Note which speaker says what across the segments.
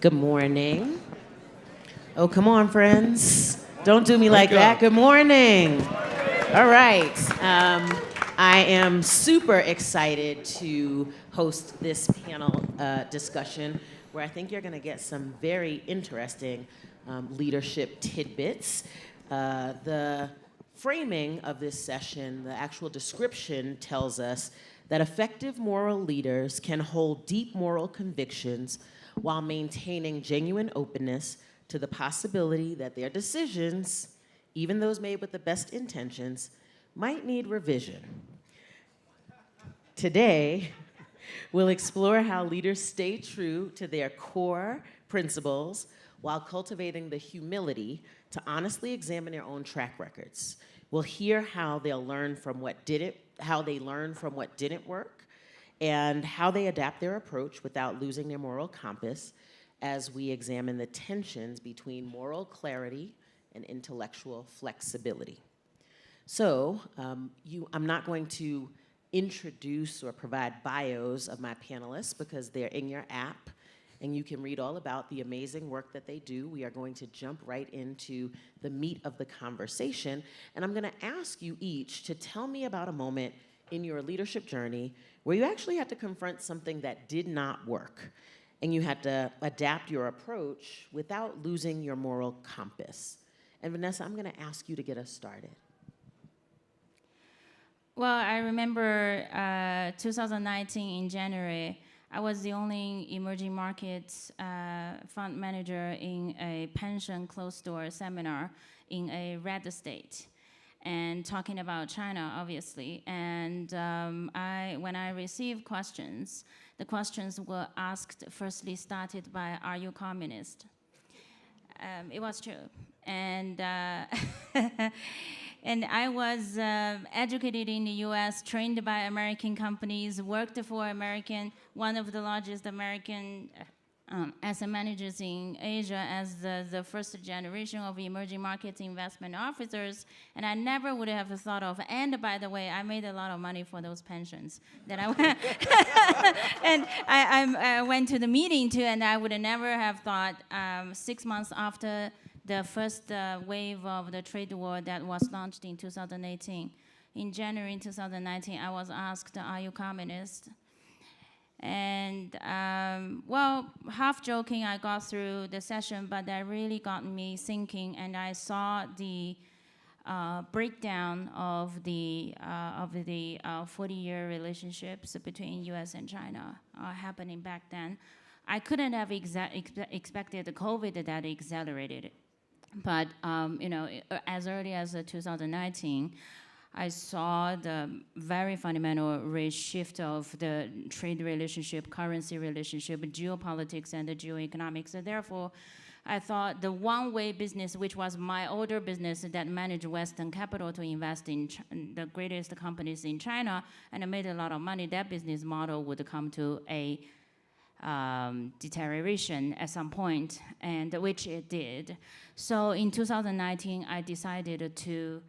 Speaker 1: Good morning. Oh, come on, friends. Don't do me like that. Good morning. All right. I am super excited to host this panel discussion where I think you're going to get some very interesting leadership tidbits. The framing of this session, the actual description tells us that effective moral leaders can hold deep moral convictions while maintaining genuine openness to the possibility that their decisions, even those made with the best intentions, might need revision. Today, we'll explore how leaders stay true to their core principles while cultivating the humility to honestly examine their own track records. We'll hear how they learn from what didn't work, and how they adapt their approach without losing their moral compass as we examine the tensions between moral clarity and intellectual flexibility. So I'm not going to introduce or provide bios of my panelists because they're in your app and you can read all about the amazing work that they do. We are going to jump right into the meat of the conversation, and I'm gonna ask you each to tell me about a moment in your leadership journey where you actually had to confront something that did not work, and you had to adapt your approach without losing your moral compass. And Vanessa, I'm gonna ask you to get us started.
Speaker 2: Well, I remember 2019 in January, I was the only emerging markets fund manager in a pension closed-door seminar in a red state, and talking about China, obviously. And when I received questions, the questions were asked, firstly started by, "Are you communist?" It was true. And and I was educated in the US, trained by American companies, worked for one of the largest American asset managers in Asia as the first generation of emerging markets investment officers, and I never would have thought of, and by the way, I made a lot of money for those pensions that I went, and I went to the meeting too, and I would never have thought 6 months after the first wave of the trade war that was launched in 2018. In January 2019, I was asked, "Are you communist?" And well, half joking, I got through the session, but that really got me thinking, and I saw the breakdown of the 40-year relationships between U.S. and China happening back then. I couldn't have expected the COVID that accelerated it. But you know, as early as 2019, I saw the very fundamental shift of the trade relationship, currency relationship, geopolitics, and the geoeconomics. So therefore, I thought the one-way business, which was my older business that managed Western capital to invest in the greatest companies in China, and I made a lot of money, that business model would come to a deterioration at some point, and which it did. So in 2019, I decided to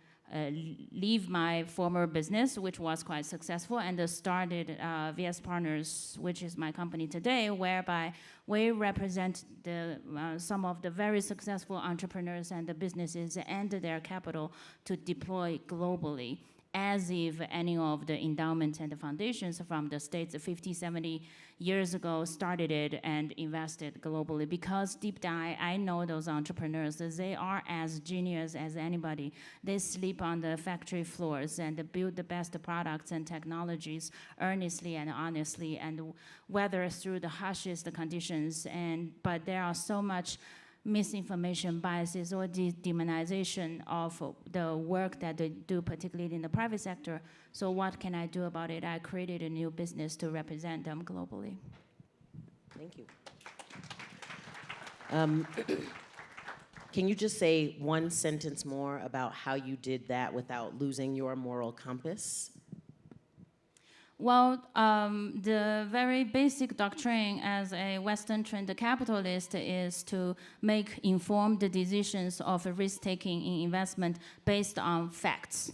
Speaker 2: leave my former business, which was quite successful, and started VS Partners, which is my company today, whereby we represent some of the very successful entrepreneurs and the businesses and their capital to deploy globally, as if any of the endowments and the foundations from the States 50, 70 years ago started it and invested globally. Because deep down, I know those entrepreneurs, they are as genius as anybody. They sleep on the factory floors and build the best products and technologies earnestly and honestly and weather through the harshest conditions. But there are so much misinformation, biases, or demonization of the work that they do, particularly in the private sector. So what can I do about it? I created a new business to represent them globally.
Speaker 1: Thank you. Can you just say one sentence more about how you did that without losing your moral compass?
Speaker 2: Well, the very basic doctrine as a Western trained capitalist is to make informed decisions of risk-taking in investment based on facts,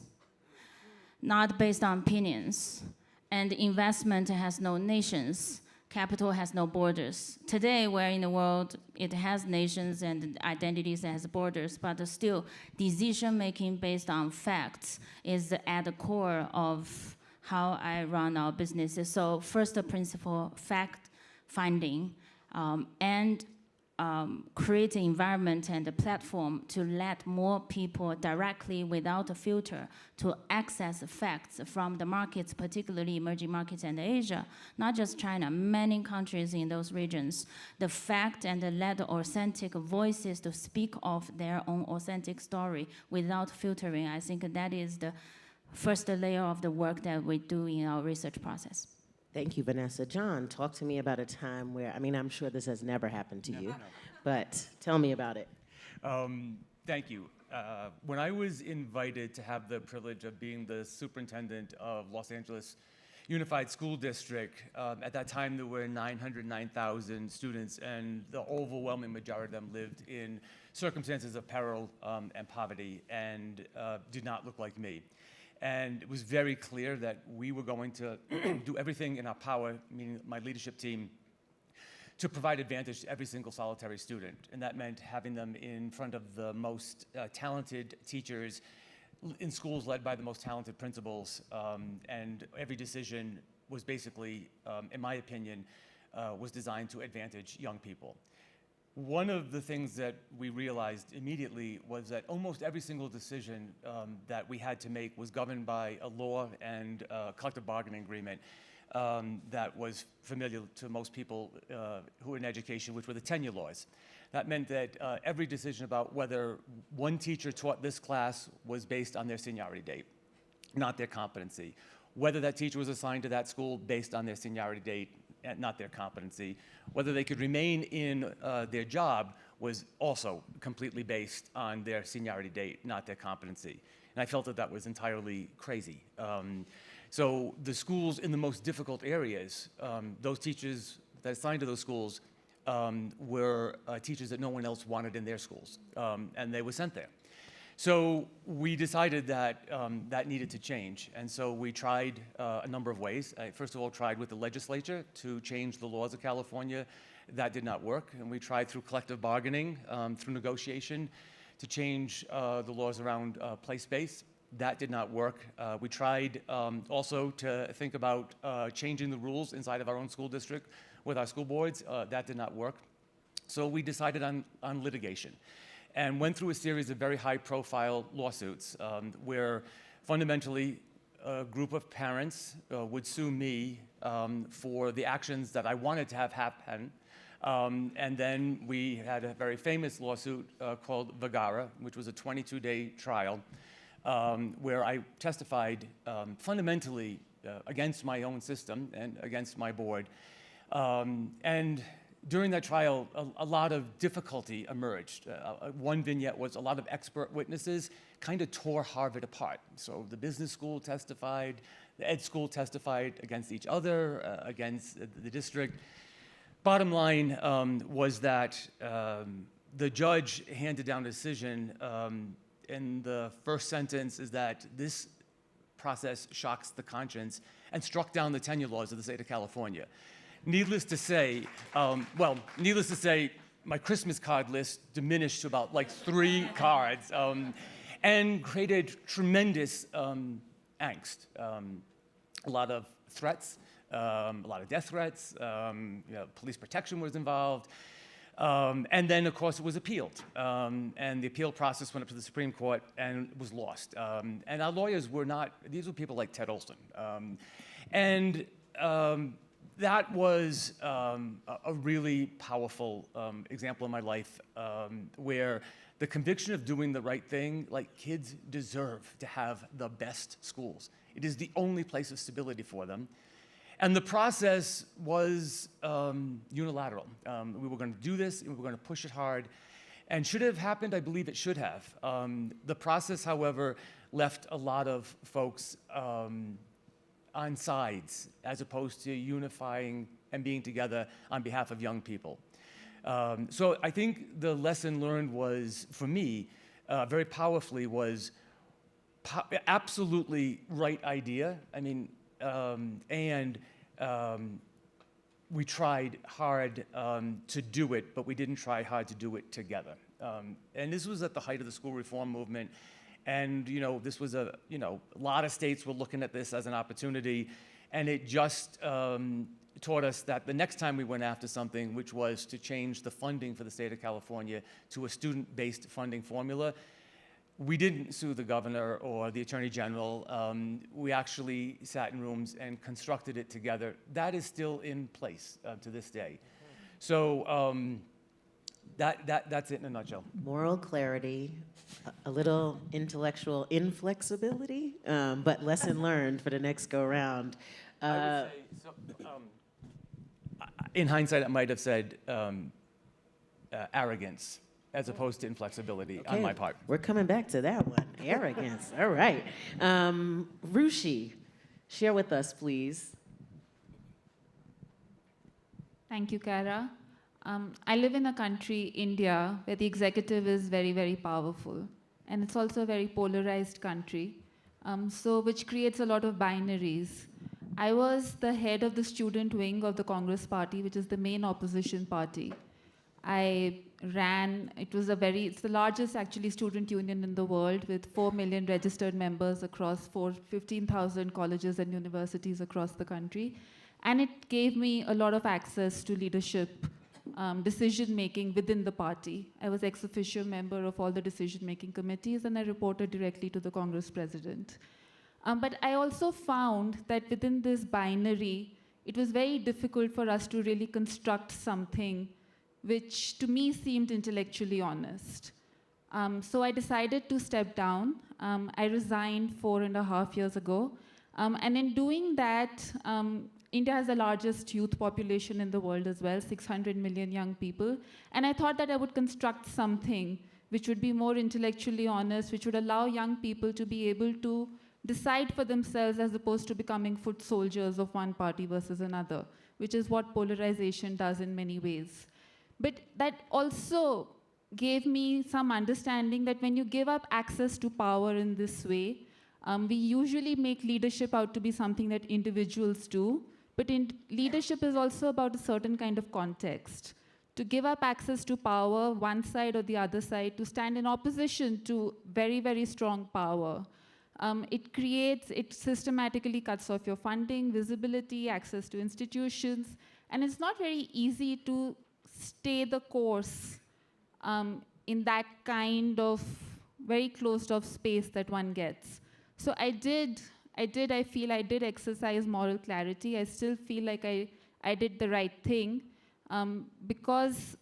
Speaker 2: not based on opinions. And investment has no nations, capital has no borders. Today, we're in a world, it has nations and identities that has borders, but still, decision-making based on facts is at the core of how I run our businesses. So first principle, fact finding, and create an environment and a platform to let more people directly, without a filter, to access facts from the markets, particularly emerging markets and Asia, not just China, many countries in those regions. The fact and let authentic voices to speak of their own authentic story without filtering. I think that is the first layer of the work that we do in our research process.
Speaker 1: Thank you, Vanessa. John, talk to me about a time where, I mean, I'm sure this has never happened to you, but tell me about it.
Speaker 3: Thank you. When I was invited to have the privilege of being the superintendent of Los Angeles Unified School District, at that time there were 909,000 students, and the overwhelming majority of them lived in circumstances of peril and poverty and did not look like me. And it was very clear that we were going to do everything in our power, meaning my leadership team, to provide advantage to every single solitary student. And that meant having them in front of the most talented teachers in schools led by the most talented principals. And every decision was basically, in my opinion, was designed to advantage young people. One of the things that we realized immediately was that almost every single decision that we had to make was governed by a law and a collective bargaining agreement that was familiar to most people who are in education, which were the tenure laws. That meant that every decision about whether one teacher taught this class was based on their seniority date, not their competency. Whether that teacher was assigned to that school based on their seniority date, not their competency. Whether they could remain in their job was also completely based on their seniority date, not their competency. And I felt that that was entirely crazy. So the schools in the most difficult areas, those teachers that assigned to those schools were teachers that no one else wanted in their schools, and they were sent there. So we decided that that needed to change, and so we tried a number of ways. I first of all tried with the legislature to change the laws of California. That did not work, and we tried through collective bargaining, through negotiation, to change the laws around play space. That did not work. We tried also to think about changing the rules inside of our own school district with our school boards. That did not work. So we decided on litigation, and went through a series of very high-profile lawsuits where fundamentally a group of parents would sue me for the actions that I wanted to have happen. And then we had a very famous lawsuit called Vergara, which was a 22-day trial where I testified fundamentally against my own system and against my board. And during that trial, a lot of difficulty emerged. One vignette was a lot of expert witnesses kind of tore Harvard apart. So the business school testified, the ed school testified against each other, against the district. Bottom line was that the judge handed down a decision, and the first sentence is that this process shocks the conscience, and struck down the tenure laws of the state of California. Needless to say, my Christmas card list diminished to about like 3 cards, and created tremendous angst. A lot of threats, a lot of death threats, police protection was involved. And then, of course, it was appealed. And the appeal process went up to the Supreme Court and was lost. And our lawyers were not, these were people like Ted Olson. That was a really powerful example in my life where the conviction of doing the right thing, like kids deserve to have the best schools. It is the only place of stability for them. And the process was unilateral. We were going to do this, and we were going to push it hard. And should it have happened? I believe it should have. The process, however, left a lot of folks on sides, as opposed to unifying and being together on behalf of young people. So I think the lesson learned was, for me, very powerfully, was absolutely right idea. I mean, we tried hard to do it, but we didn't try hard to do it together. And this was at the height of the school reform movement. And, this was a lot of states were looking at this as an opportunity. And it just taught us that the next time we went after something, which was to change the funding for the state of California to a student-based funding formula, we didn't sue the governor or the attorney general. We actually sat in rooms and constructed it together. That is still in place to this day. So that's it in a nutshell.
Speaker 1: Moral clarity, a little intellectual inflexibility, but lesson learned for the next go round.
Speaker 3: I would say, in hindsight, I might have said arrogance as opposed to inflexibility on my part.
Speaker 1: We're coming back to that one. Arrogance. All right. Rushi, share with us, please.
Speaker 4: Thank you, Kara. I live in a country, India, where the executive is very, very powerful. And it's also a very polarized country, which creates a lot of binaries. I was the head of the student wing of the Congress Party, which is the main opposition party. I ran, it's the largest actually student union in the world with 4 million registered members across 15,000 colleges and universities across the country. And it gave me a lot of access to leadership, decision-making within the party. I was ex officio member of all the decision-making committees, and I reported directly to the Congress president. But I also found that within this binary, it was very difficult for us to really construct something which to me seemed intellectually honest. So I decided to step down. I resigned 4.5 years ago. And in doing that, India has the largest youth population in the world as well, 600 million young people. And I thought that I would construct something which would be more intellectually honest, which would allow young people to be able to decide for themselves as opposed to becoming foot soldiers of one party versus another, which is what polarization does in many ways. But that also gave me some understanding that when you give up access to power in this way, we usually make leadership out to be something that individuals do, but leadership is also about a certain kind of context. To give up access to power, one side or the other side, to stand in opposition to very, very strong power, it systematically cuts off your funding, visibility, access to institutions, and it's not very easy to stay the course in that kind of very closed-off space that one gets. So I feel I did exercise moral clarity. I still feel like I did the right thing because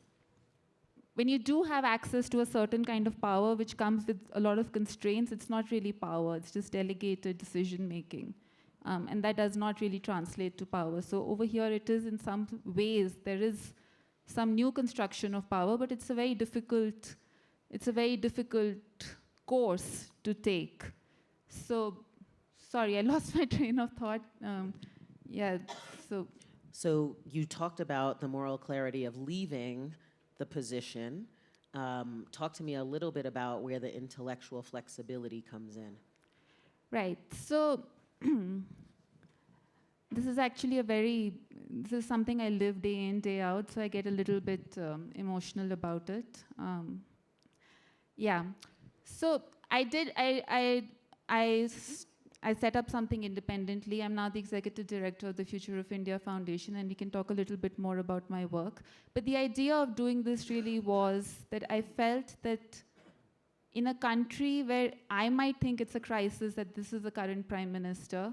Speaker 4: when you do have access to a certain kind of power which comes with a lot of constraints, it's not really power, it's just delegated decision-making. And that does not really translate to power. So over here it is in some ways, there is some new construction of power, but it's a very difficult course to take. So, sorry, I lost my train of thought.
Speaker 1: So you talked about the moral clarity of leaving the position. Talk to me a little bit about where the intellectual flexibility comes in.
Speaker 4: Right. So this is actually this is something I live day in, day out, so I get a little bit emotional about it. So I set up something independently. I'm now the executive director of the Future of India Foundation, and we can talk a little bit more about my work. But the idea of doing this really was that I felt that in a country where I might think it's a crisis that this is the current prime minister,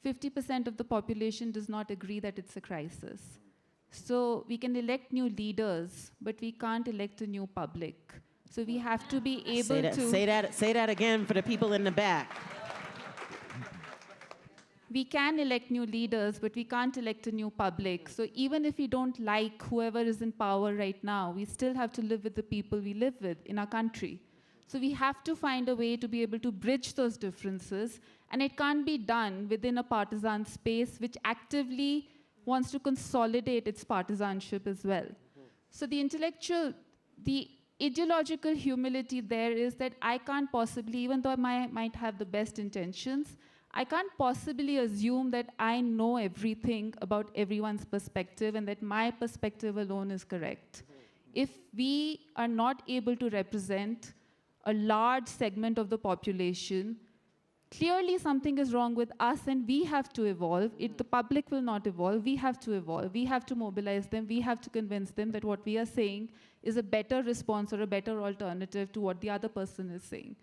Speaker 4: 50% of the population does not agree that it's a crisis. So we can elect new leaders, but we can't elect a new public. So we have to be able to...
Speaker 1: Say that again for the people in the back.
Speaker 4: We can elect new leaders, but we can't elect a new public. So even if we don't like whoever is in power right now, we still have to live with the people we live with in our country. So we have to find a way to be able to bridge those differences, and it can't be done within a partisan space which actively wants to consolidate its partisanship as well. So the ideological humility there is that I can't possibly, even though I might have the best intentions, I can't possibly assume that I know everything about everyone's perspective and that my perspective alone is correct. If we are not able to represent a large segment of the population, clearly something is wrong with us and we have to evolve. The public will not evolve. We have to evolve. We have to mobilize them. We have to convince them that what we are saying is a better response or a better alternative to what the other person is saying.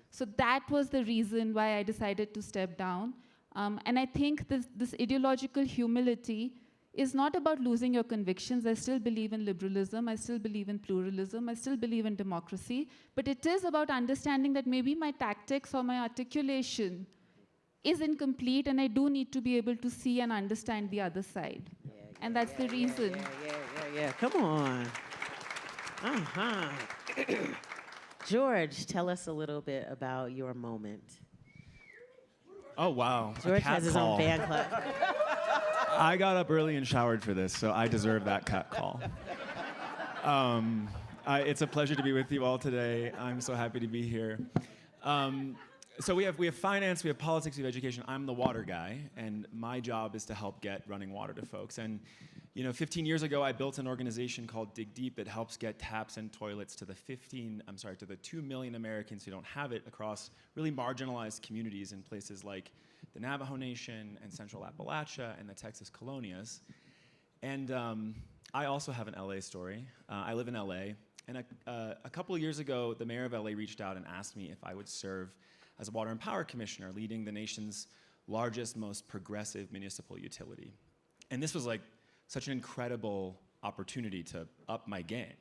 Speaker 4: So that was the reason why I decided to step down. And I think this ideological humility is not about losing your convictions. I still believe in liberalism. I still believe in pluralism. I still believe in democracy. But it is about understanding that maybe my tactics or my articulation is incomplete, and I do need to be able to see and understand the other side. And that's the reason.
Speaker 1: Yeah. Come on. Uh-huh. George, tell us a little bit about your moment.
Speaker 5: Oh, wow.
Speaker 1: George has his own fan club.
Speaker 5: I got up early and showered for this, so I deserve that cat call. It's a pleasure to be with you all today. I'm so happy to be here. So we have finance, we have politics, we have education. I'm the water guy, and my job is to help get running water to folks. And 15 years ago, I built an organization called Dig Deep that helps get taps and toilets to the 2 million Americans who don't have it across really marginalized communities in places like the Navajo Nation and Central Appalachia and the Texas Colonias. And I also have an LA story. I live in LA, and a couple of years ago, the mayor of LA reached out and asked me if I would serve as a water and power commissioner, leading the nation's largest, most progressive municipal utility. And this was like such an incredible opportunity to up my game.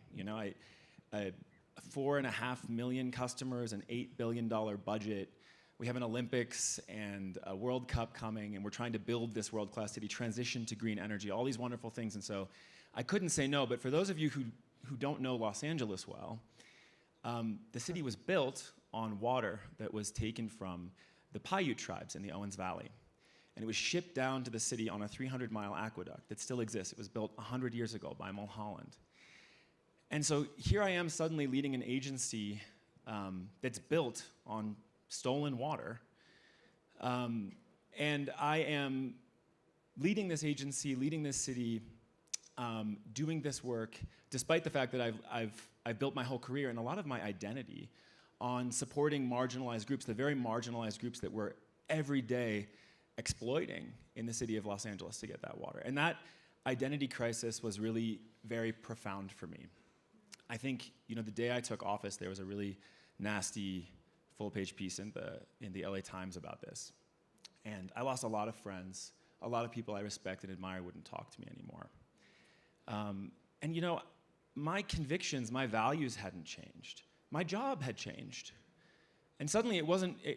Speaker 5: 4.5 million customers, an $8 billion budget. We have an Olympics and a World Cup coming, and we're trying to build this world-class city, transition to green energy, all these wonderful things. And so I couldn't say no, but for those of you who don't know Los Angeles well, the city was built on water that was taken from the Paiute tribes in the Owens Valley. And it was shipped down to the city on a 300-mile aqueduct that still exists. It was built 100 years ago by Mulholland. And so here I am suddenly leading an agency that's built on stolen water. And I am leading this agency, leading this city, doing this work, despite the fact that I've built my whole career and a lot of my identity on supporting marginalized groups, the very marginalized groups that we're every day exploiting in the city of Los Angeles to get that water. And that identity crisis was really very profound for me. I think, the day I took office, there was a really nasty full-page piece in the LA Times about this. And I lost a lot of friends. A lot of people I respect and admire wouldn't talk to me anymore. And my convictions, my values hadn't changed. My job had changed. And suddenly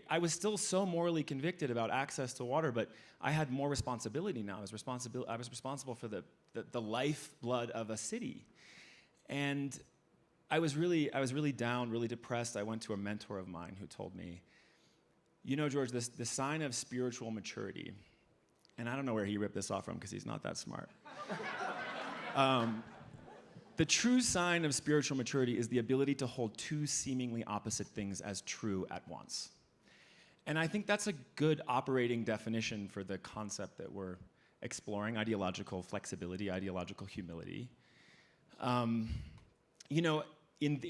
Speaker 5: I was still so morally convicted about access to water, but I had more responsibility now. I was responsible for the lifeblood of a city. And I was really down, really depressed. I went to a mentor of mine who told me, George, the sign of spiritual maturity, and I don't know where he ripped this off from because he's not that smart. The true sign of spiritual maturity is the ability to hold two seemingly opposite things as true at once. And I think that's a good operating definition for the concept that we're exploring, ideological flexibility, ideological humility. In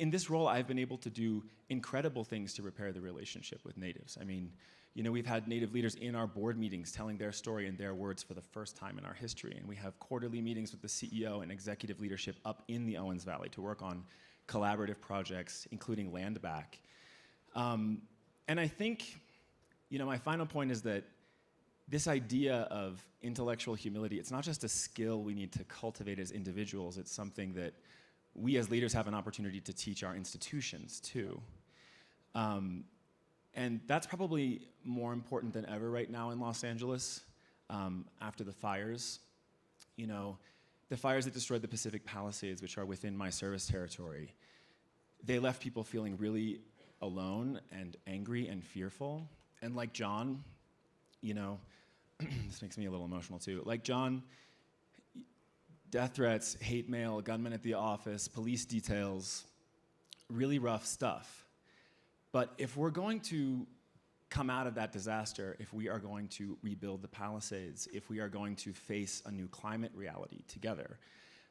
Speaker 5: this role, I've been able to do incredible things to repair the relationship with natives. I mean, we've had native leaders in our board meetings telling their story in their words for the first time in our history. And we have quarterly meetings with the CEO and executive leadership up in the Owens Valley to work on collaborative projects, including land back. And I think, my final point is that this idea of intellectual humility, it's not just a skill we need to cultivate as individuals, it's something that we as leaders have an opportunity to teach our institutions too. And that's probably more important than ever right now in Los Angeles after the fires. The fires that destroyed the Pacific Palisades, which are within my service territory, they left people feeling really alone and angry and fearful. And like John, this makes me a little emotional too. Like John, death threats, hate mail, gunmen at the office, police details, really rough stuff. But if we're going to come out of that disaster, if we are going to rebuild the Palisades, if we are going to face a new climate reality together,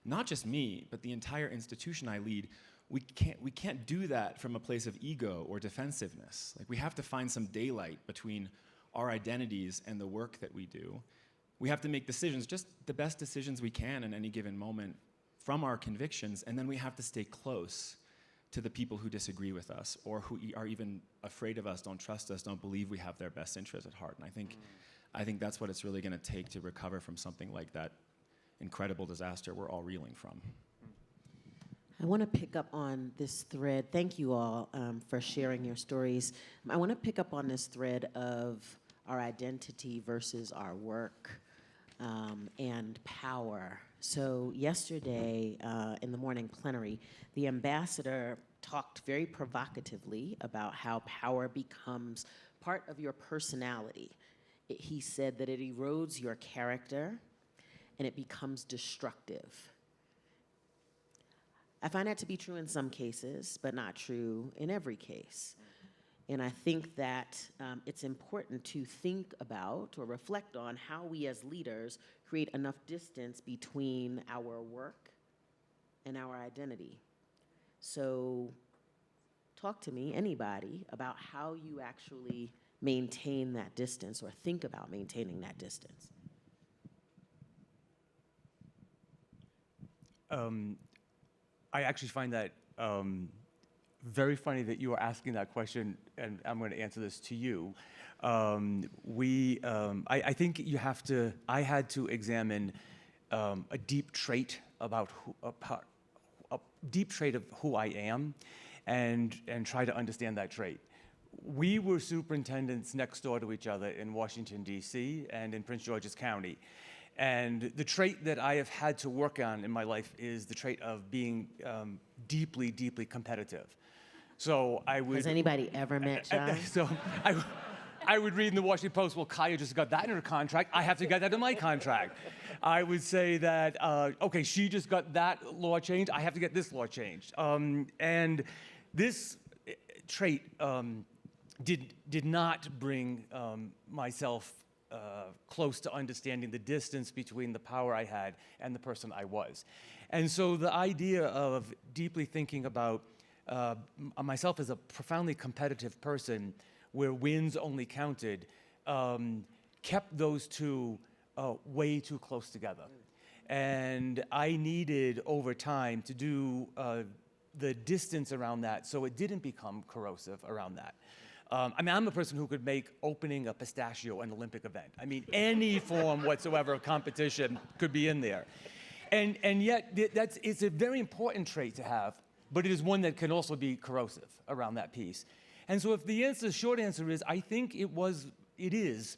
Speaker 5: not just me, but the entire institution I lead, we can't do that from a place of ego or defensiveness. Like, we have to find some daylight between our identities and the work that we do. We have to make decisions, just the best decisions we can in any given moment from our convictions, and then we have to stay close to the people who disagree with us or who are even afraid of us, don't trust us, don't believe we have their best interests at heart. And I think that's what it's really going to take to recover from something like that incredible disaster we're all reeling from.
Speaker 1: I want to pick up on this thread. Thank you all for sharing your stories. I want to pick up on this thread of our identity versus our work and power. So yesterday in the morning plenary, the ambassador talked very provocatively about how power becomes part of your personality. He said that it erodes your character and it becomes destructive. I find that to be true in some cases, but not true in every case. And I think that it's important to think about or reflect on how we as leaders create enough distance between our work and our identity. So talk to me, anybody, about how you actually maintain that distance or think about maintaining that distance.
Speaker 3: I actually find that very funny that you are asking that question, and I'm going to answer this to you. I think I had to examine a deep trait about a deep trait of who I am, and try to understand that trait. We were superintendents next door to each other in Washington, D.C. and in Prince George's County. And the trait that I have had to work on in my life is the trait of being deeply, deeply competitive. So I would...
Speaker 1: Has anybody ever met John?
Speaker 3: So I would read in the Washington Post, well, Kaya just got that in her contract. I have to get that in my contract. I would say that, okay, she just got that law changed. I have to get this law changed. And this trait did not bring myself close to understanding the distance between the power I had and the person I was. And so the idea of deeply thinking about myself as a profoundly competitive person where wins only counted kept those two way too close together. And I needed, over time, to do the distance around that so it didn't become corrosive around that. I mean, I'm a person who could make opening a pistachio an Olympic event. I mean, any form whatsoever of competition could be in there. And yet, it's a very important trait to have, but it is one that can also be corrosive around that piece. And so if the short answer is, I think it is,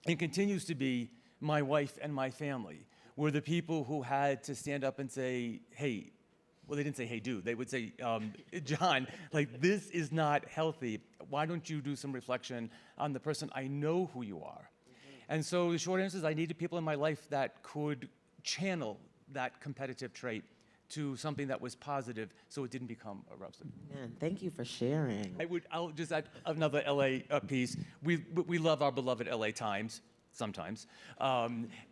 Speaker 3: and continues to be, my wife and my family were the people who had to stand up and say, hey, well, they didn't say, hey, dude. They would say, John, like, this is not healthy. Why don't you do some reflection on the person I know who you are? And so the short answer is I needed people in my life that could channel that competitive trait to something that was positive so it didn't become erosive.
Speaker 1: Man, thank you for sharing.
Speaker 3: I'll just add another LA piece. We love our beloved LA Times. Sometimes.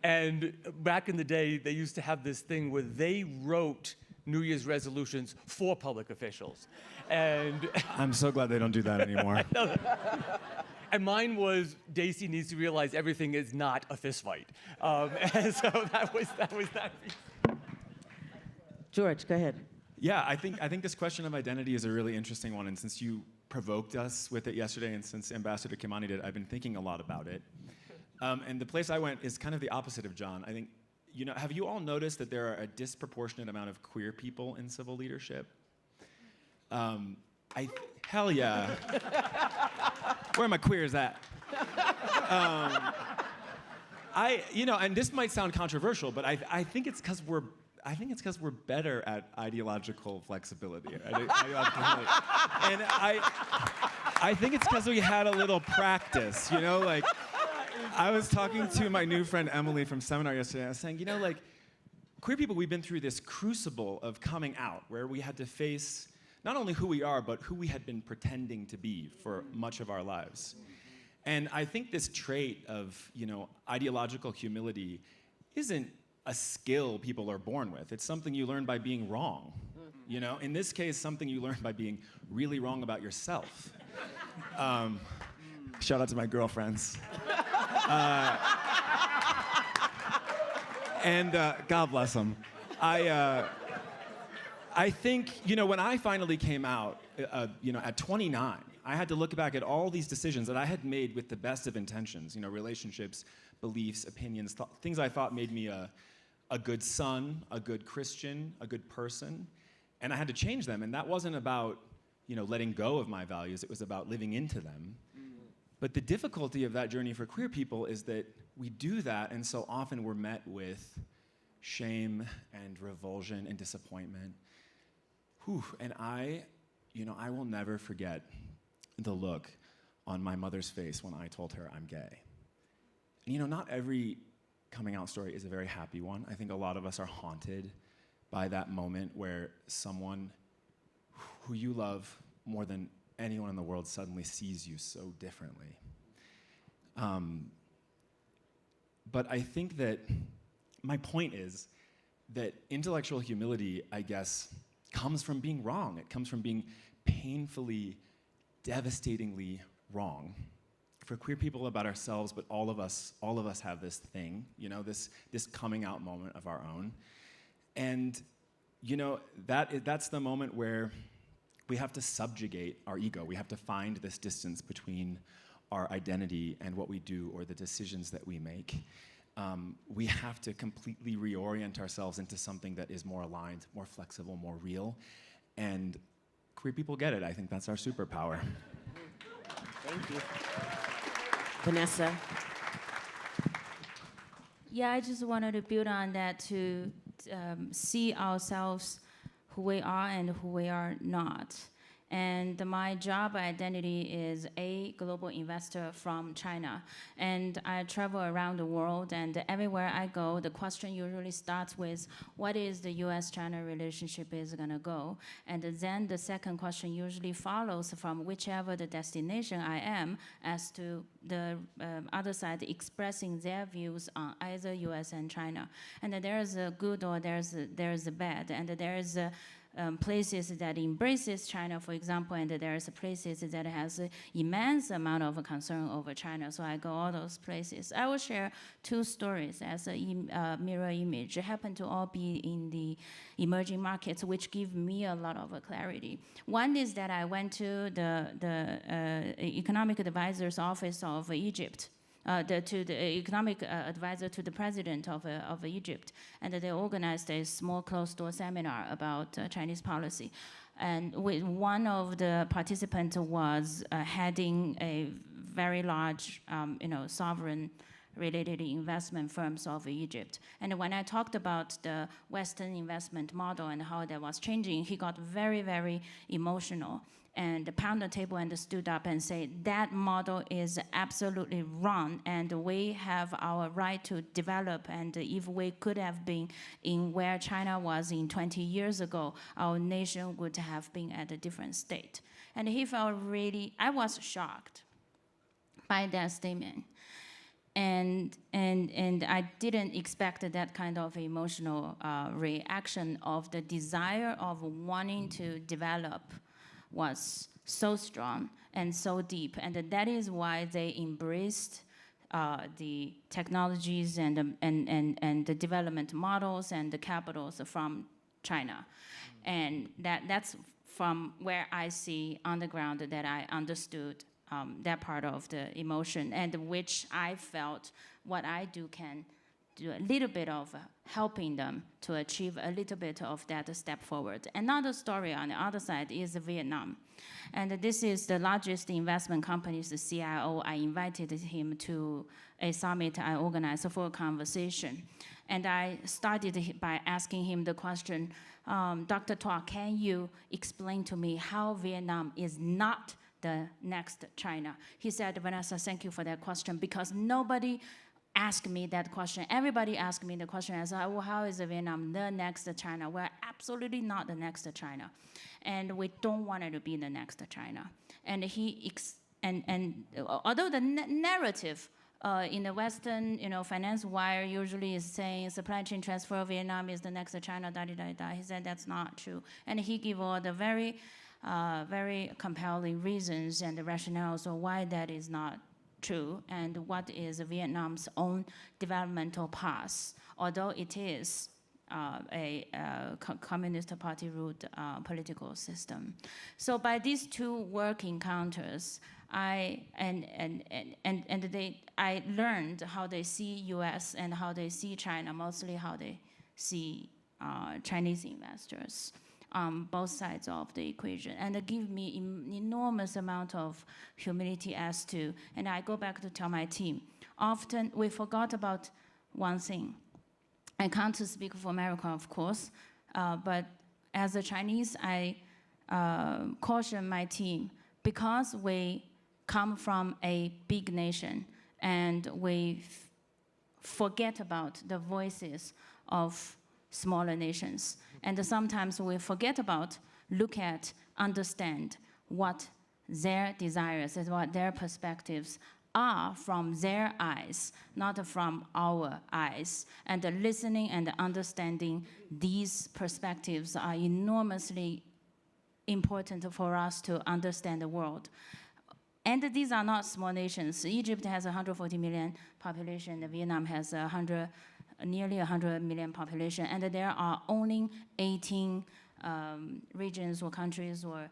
Speaker 3: And back in the day, they used to have this thing where they wrote New Year's resolutions for public officials. And
Speaker 5: I'm so glad they don't do that anymore.
Speaker 3: and mine was, Daisy needs to realize everything is not a fist fight. And so that was that piece.
Speaker 1: George, go ahead.
Speaker 5: Yeah, I think this question of identity is a really interesting one, and since you provoked us with it yesterday, and since Ambassador Kimani did, I've been thinking a lot about it. And the place I went is kind of the opposite of John. I think, have you all noticed that there are a disproportionate amount of queer people in civil leadership? Hell yeah. Where are my queers at? And this might sound controversial, but I think it's because we're better at ideological flexibility. And I think it's because we had a little practice, like. I was talking to my new friend Emily from seminar yesterday. I was saying, queer people, we've been through this crucible of coming out where we had to face not only who we are, but who we had been pretending to be for much of our lives. And I think this trait of, ideological humility isn't a skill people are born with. It's something you learn by being wrong. In this case, something you learn by being really wrong about yourself. Shout out to my girlfriends. And God bless them. I think, when I finally came out, at 29, I had to look back at all these decisions that I had made with the best of intentions, relationships, beliefs, opinions, things I thought made me a good son, a good Christian, a good person. And I had to change them. And that wasn't about, letting go of my values. It was about living into them. But the difficulty of that journey for queer people is that we do that, and so often we're met with shame and revulsion and disappointment. And I will never forget the look on my mother's face when I told her I'm gay. And not every coming out story is a very happy one. I think a lot of us are haunted by that moment where someone who you love more than anyone in the world suddenly sees you so differently. But I think that my point is that intellectual humility, I guess, comes from being wrong. It comes from being painfully, devastatingly wrong for queer people about ourselves, but all of us have this thing, this coming out moment of our own. And, that's the moment where we have to subjugate our ego. We have to find this distance between our identity and what we do or the decisions that we make. We have to completely reorient ourselves into something that is more aligned, more flexible, more real. And queer people get it. I think that's our superpower.
Speaker 1: Thank you. Vanessa?
Speaker 2: Yeah, I just wanted to build on that to see ourselves who we are and who we are not. And my job identity is a global investor from China. And I travel around the world, and everywhere I go, the question usually starts with, what is the US-China relationship is gonna go? And then the second question usually follows from whichever the destination I am as to the other side expressing their views on either US and China. And there is a good or there is a bad, and there is a places that embraces China, for example, and there's places that has an immense amount of concern over China. So I go all those places. I will share two stories as a mirror image. It happened to all be in the emerging markets, which give me a lot of clarity. One is that I went to the economic advisor's office of Egypt. To the economic advisor to the president of Egypt, and they organized a small closed-door seminar about Chinese policy. And one of the participants was heading a very large, sovereign-related investment firms of Egypt. And when I talked about the Western investment model and how that was changing, he got very, very emotional and pounded the table and stood up and said, that model is absolutely wrong, and we have our right to develop, and if we could have been in where China was in 20 years ago, our nation would have been at a different state. And he felt really, I was shocked by that statement. And I didn't expect that kind of emotional reaction of the desire of wanting to develop was so strong and so deep, and that is why they embraced the technologies and the development models and the capitals from China, and that's from where I see on the ground that I understood that part of the emotion, and which I felt what I do can do a little bit of helping them to achieve a little bit of that step forward. Another story on the other side is Vietnam. And this is the largest investment company's CIO. I invited him to a summit I organized for a conversation. And I started by asking him the question, Dr. Tua, can you explain to me how Vietnam is not the next China? He said, Vanessa, thank you for that question, because nobody ask me that question. Everybody asked me the question as, well, how is Vietnam the next China? We're absolutely not the next China. And we don't want it to be the next China. And he and although the narrative in the Western, finance wire usually is saying supply chain transfer of Vietnam is the next China, da da da da. He said that's not true, and he gave all the very, very compelling reasons and the rationales of why that is not true and what is Vietnam's own developmental path, although it is a Communist Party ruled political system. So by these two work encounters, I learned how they see U.S. and how they see China, mostly how they see Chinese investors on both sides of the equation, and it gave me enormous amount of humility as to. And I go back to tell my team, often we forgot about one thing. I can't speak for America, of course, but as a Chinese, I caution my team, because we come from a big nation and we forget about the voices of smaller nations. And sometimes we forget about, look at, understand what their desires and what their perspectives are from their eyes, not from our eyes. And the listening and the understanding these perspectives are enormously important for us to understand the world. And these are not small nations. Egypt has 140 million population, Vietnam has nearly 100 million population, and there are only 18 regions or countries or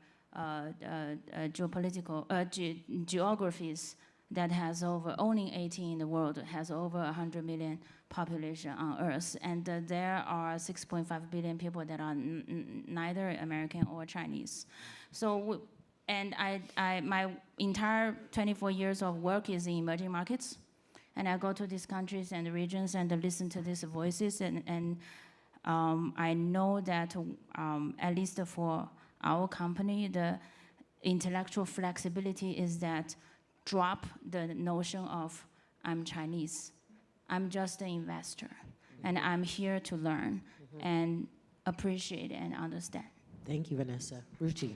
Speaker 2: geographies that has only 18 in the world, has over 100 million population on Earth. And there are 6.5 billion people that are neither American or Chinese. So, my entire 24 years of work is in emerging markets. And I go to these countries and regions and listen to these voices. And I know that at least for our company, the intellectual flexibility is that drop the notion of I'm Chinese. I'm just an investor. And I'm here to learn and appreciate and understand.
Speaker 1: Thank you, Vanessa. Ruchi.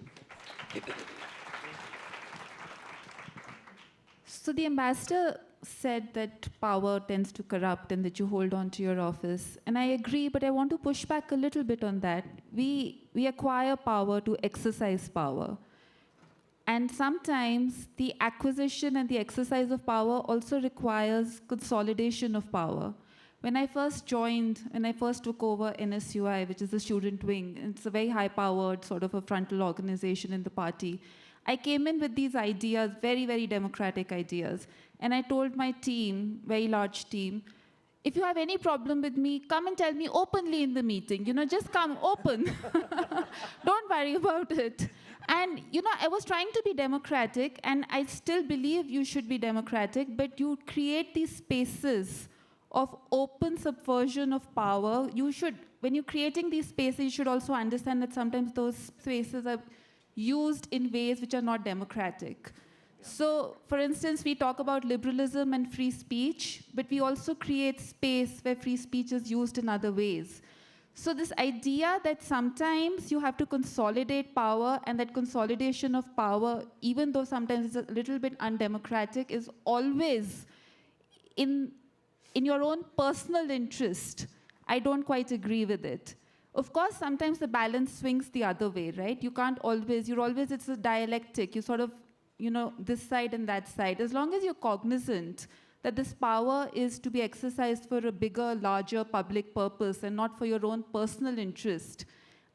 Speaker 4: So the ambassador said that power tends to corrupt and that you hold on to your office. And I agree, but I want to push back a little bit on that. We acquire power to exercise power. And sometimes the acquisition and the exercise of power also requires consolidation of power. When I first took over NSUI, which is the student wing, it's a very high-powered sort of a frontal organization in the party, I came in with these ideas, very, very democratic ideas. And I told my team, very large team, if you have any problem with me, come and tell me openly in the meeting. Just come open. Don't worry about it. And, I was trying to be democratic, and I still believe you should be democratic, but you create these spaces of open subversion of power. When you're creating these spaces, you should also understand that sometimes those spaces are used in ways which are not democratic. So, for instance, we talk about liberalism and free speech, but we also create space where free speech is used in other ways. So this idea that sometimes you have to consolidate power, and that consolidation of power, even though sometimes it's a little bit undemocratic, is always in your own personal interest. I don't quite agree with it. Of course, sometimes the balance swings the other way, right? You can't always, it's a dialectic. You sort of, this side and that side. As long as you're cognizant that this power is to be exercised for a bigger, larger public purpose and not for your own personal interest,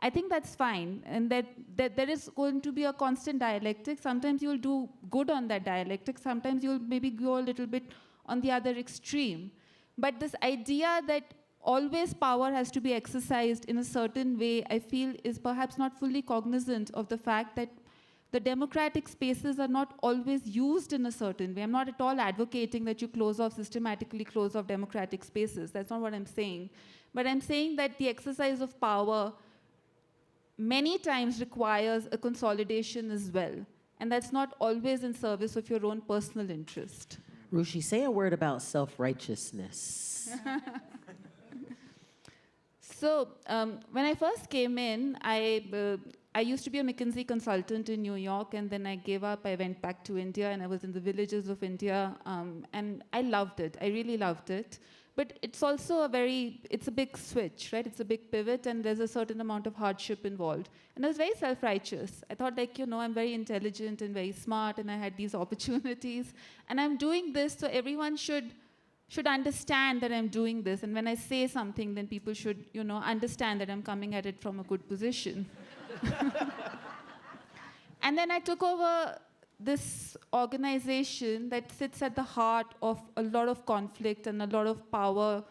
Speaker 4: I think that's fine. And that there is going to be a constant dialectic. Sometimes you'll do good on that dialectic. Sometimes you'll maybe go a little bit on the other extreme. But this idea that always power has to be exercised in a certain way, I feel is perhaps not fully cognizant of the fact that the democratic spaces are not always used in a certain way. I'm not at all advocating that you systematically close off democratic spaces. That's not what I'm saying. But I'm saying that the exercise of power many times requires a consolidation as well. And that's not always in service of your own personal interest.
Speaker 1: Ruchi, say a word about self-righteousness.
Speaker 4: So when I first came in, I used to be a McKinsey consultant in New York, and then I gave up. I went back to India, and I was in the villages of India, and I loved it. I really loved it. But it's also it's a big switch, right? It's a big pivot, and there's a certain amount of hardship involved. And I was very self-righteous. I thought, like, I'm very intelligent and very smart, and I had these opportunities. And I'm doing this, so everyone should understand that I'm doing this. And when I say something, then people should, understand that I'm coming at it from a good position. And then I took over this organization that sits at the heart of a lot of conflict and a lot of power,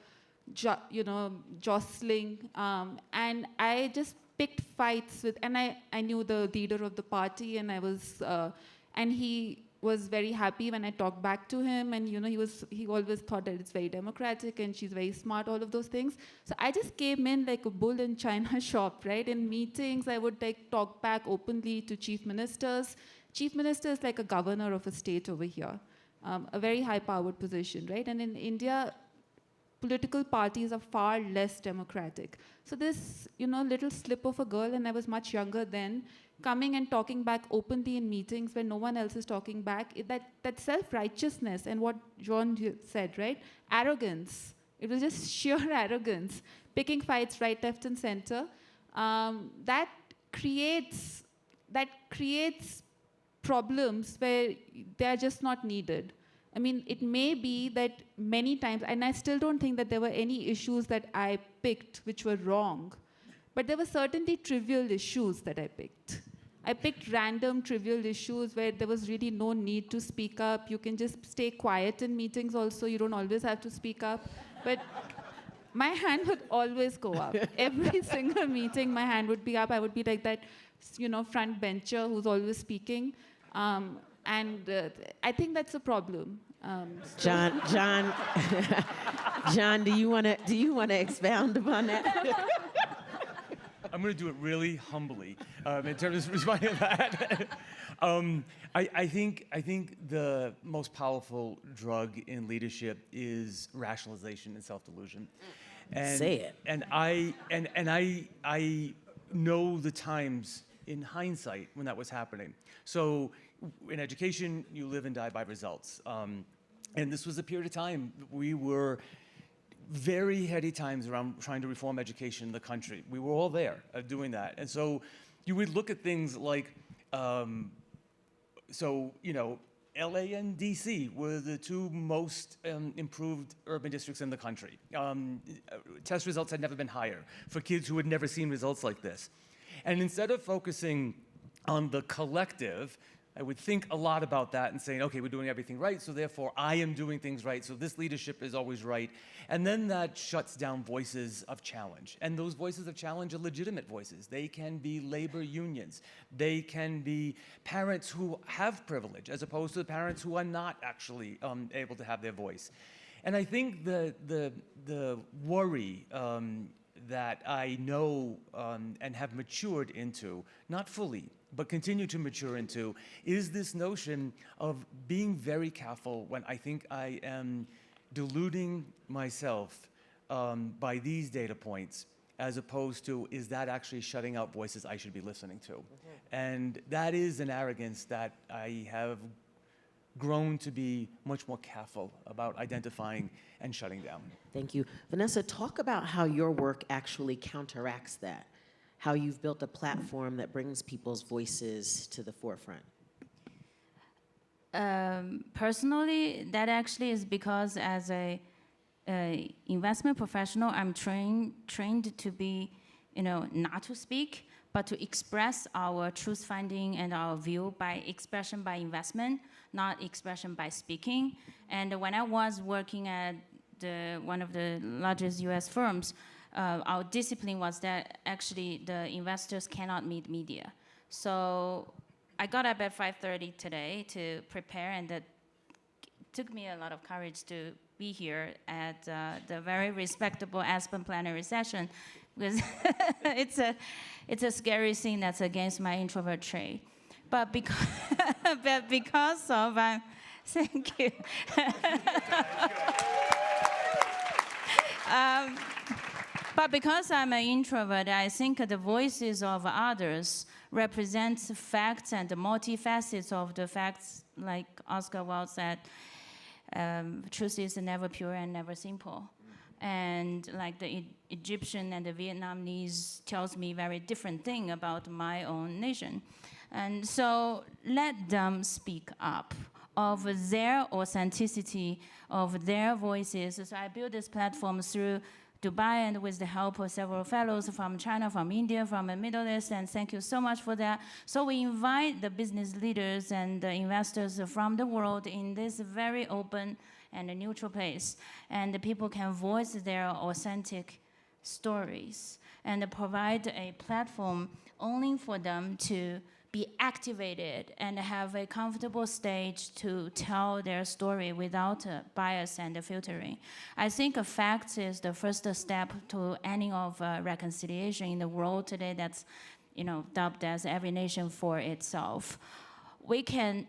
Speaker 4: jostling. And I just picked fights with, and I knew the leader of the party, and and he was very happy when I talked back to him, and he always thought that it's very democratic and she's very smart, all of those things. So I just came in like a bull in China shop, right? In meetings, I would talk back openly to chief ministers. Chief minister is like a governor of a state over here, a very high-powered position, right? And in India, political parties are far less democratic. So this, little slip of a girl, and I was much younger then, coming and talking back openly in meetings where no one else is talking back, that self-righteousness and what John said, right? Arrogance. It was just sheer arrogance. Picking fights right, left, and center. That creates problems where they're just not needed. I mean, it may be that many times, and I still don't think that there were any issues that I picked which were wrong, but there were certainly trivial issues that I picked. I picked random trivial issues where there was really no need to speak up. You can just stay quiet in meetings also. You don't always have to speak up. But my hand would always go up. Every single meeting, my hand would be up. I would be like that, front bencher who's always speaking. And I think that's a problem.
Speaker 1: John, John, do you want to expound upon that?
Speaker 3: I'm going to do it really humbly in terms of responding to that. I think the most powerful drug in leadership is rationalization and self-delusion. And,
Speaker 1: Say it.
Speaker 3: And I know the times in hindsight when that was happening. So in education, you live and die by results. And this was a period of time we were very heady times around trying to reform education in the country. We were all there doing that. And so you would look at things like, LA and DC were the two most improved urban districts in the country. Test results had never been higher for kids who had never seen results like this. And instead of focusing on the collective, I would think a lot about that and saying, okay, we're doing everything right, so therefore I am doing things right, so this leadership is always right. And then that shuts down voices of challenge. And those voices of challenge are legitimate voices. They can be labor unions. They can be parents who have privilege, as opposed to the parents who are not actually able to have their voice. And I think the worry that I know and have matured into, not fully, but continue to mature into, is this notion of being very careful when I think I am deluding myself by these data points, as opposed to, is that actually shutting out voices I should be listening to? Mm-hmm. And that is an arrogance that I have grown to be much more careful about identifying and shutting down.
Speaker 1: Thank you. Vanessa, talk about how your work actually counteracts that, how you've built a platform that brings people's voices to the forefront.
Speaker 2: Personally, that actually is because as a investment professional, I'm trained to be, not to speak, but to express our truth finding and our view by expression by investment, not expression by speaking. And when I was working at one of the largest US firms, our discipline was that actually the investors cannot meet media. So I got up at 5:30 today to prepare, and it took me a lot of courage to be here at the very respectable Aspen plenary session, because it's a scary thing that's against my introvert trait. But because of, thank you. But because I'm an introvert, I think the voices of others represents facts and the multifacets of the facts, like Oscar Wilde said, truth is never pure and never simple. And like the Egyptian and the Vietnamese tells me very different thing about my own nation. And so let them speak up of their authenticity, of their voices. So I built this platform through Dubai and with the help of several fellows from China, from India, from the Middle East, and thank you so much for that. So we invite the business leaders and the investors from the world in this very open and a neutral place, and the people can voice their authentic stories and provide a platform only for them to be activated and have a comfortable stage to tell their story without bias and filtering. I think facts is the first step to any of reconciliation in the world today that's dubbed as every nation for itself. We can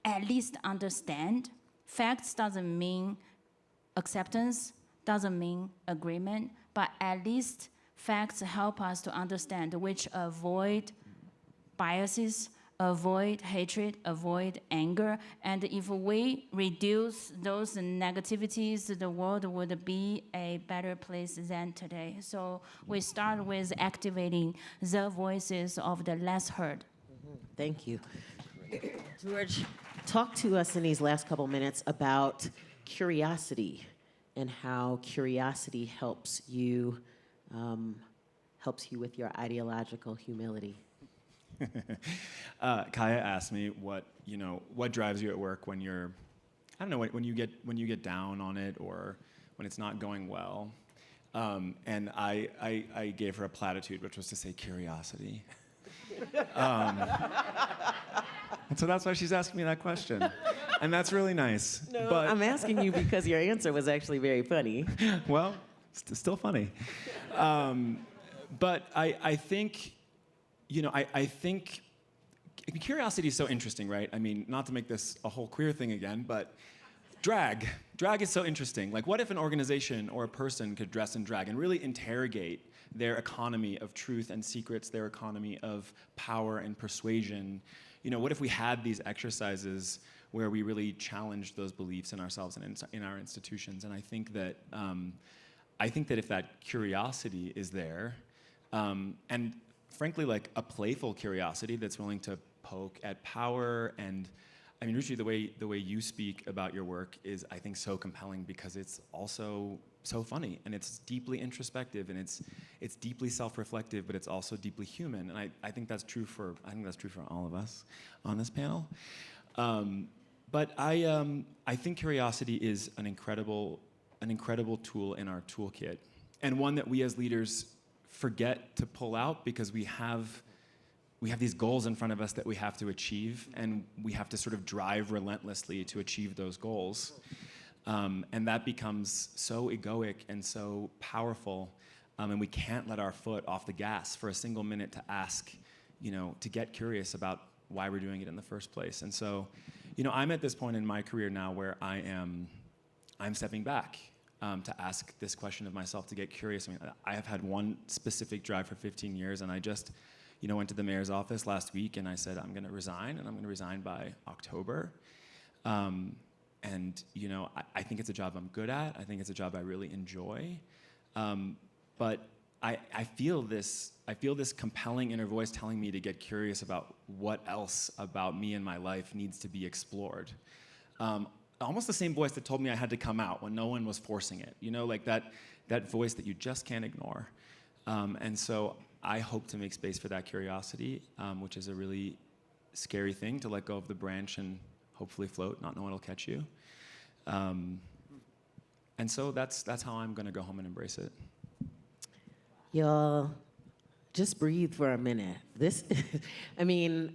Speaker 2: at least understand. Facts doesn't mean acceptance, doesn't mean agreement, but at least facts help us to understand, which avoid biases, avoid hatred, avoid anger. And if we reduce those negativities, the world would be a better place than today. So we start with activating the voices of the less heard.
Speaker 1: Thank you. George, talk to us in these last couple minutes about curiosity and how curiosity helps you with your ideological humility.
Speaker 5: Kaya asked me what drives you at work when you're, I don't know, when you get down on it or when it's not going well. And I gave her a platitude, which was to say curiosity. And so that's why she's asking me that question. And that's really nice.
Speaker 1: No,
Speaker 5: but
Speaker 1: I'm asking you because your answer was actually very funny.
Speaker 5: Well, still funny. But I think, I think curiosity is so interesting, right? I mean, not to make this a whole queer thing again, but drag is so interesting. Like, what if an organization or a person could dress in drag and really interrogate their economy of truth and secrets, their economy of power and persuasion? What if we had these exercises where we really challenged those beliefs in ourselves and in our institutions? And I think that if that curiosity is there, and frankly, like a playful curiosity that's willing to poke at power, and I mean, Ruchi, the way you speak about your work is, I think, so compelling because it's also so funny, and it's deeply introspective, and it's deeply self-reflective, but it's also deeply human. And I think that's true for all of us on this panel. But I think curiosity is an incredible tool in our toolkit, and one that we as leaders forget to pull out because we have these goals in front of us that we have to achieve, and we have to sort of drive relentlessly to achieve those goals. And that becomes so egoic and so powerful, and we can't let our foot off the gas for a single minute to ask, to get curious about why we're doing it in the first place. And so, I'm at this point in my career now where I'm stepping back to ask this question of myself, to get curious. I mean, I have had one specific drive for 15 years, and I just, went to the mayor's office last week, and I said, I'm going to resign, and I'm going to resign by October. And I think it's a job I'm good at. I think it's a job I really enjoy. But I feel this compelling inner voice telling me to get curious about what else about me and my life needs to be explored. Almost the same voice that told me I had to come out when no one was forcing it. Like that voice that you just can't ignore. And so I hope to make space for that curiosity, which is a really scary thing, to let go of the branch and hopefully float, not knowing it'll catch you. And so that's how I'm going to go home and embrace it.
Speaker 1: Y'all, just breathe for a minute.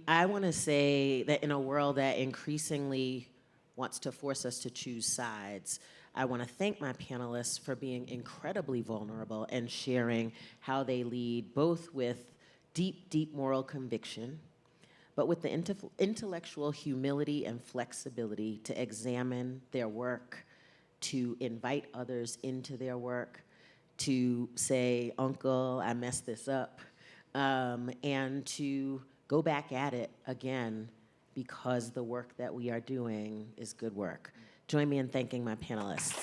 Speaker 1: I want to say that in a world that increasingly wants to force us to choose sides, I want to thank my panelists for being incredibly vulnerable and sharing how they lead both with deep, deep moral conviction, but with the intellectual humility and flexibility to examine their work, to invite others into their work, to say, Uncle, I messed this up, and to go back at it again because the work that we are doing is good work. Join me in thanking my panelists.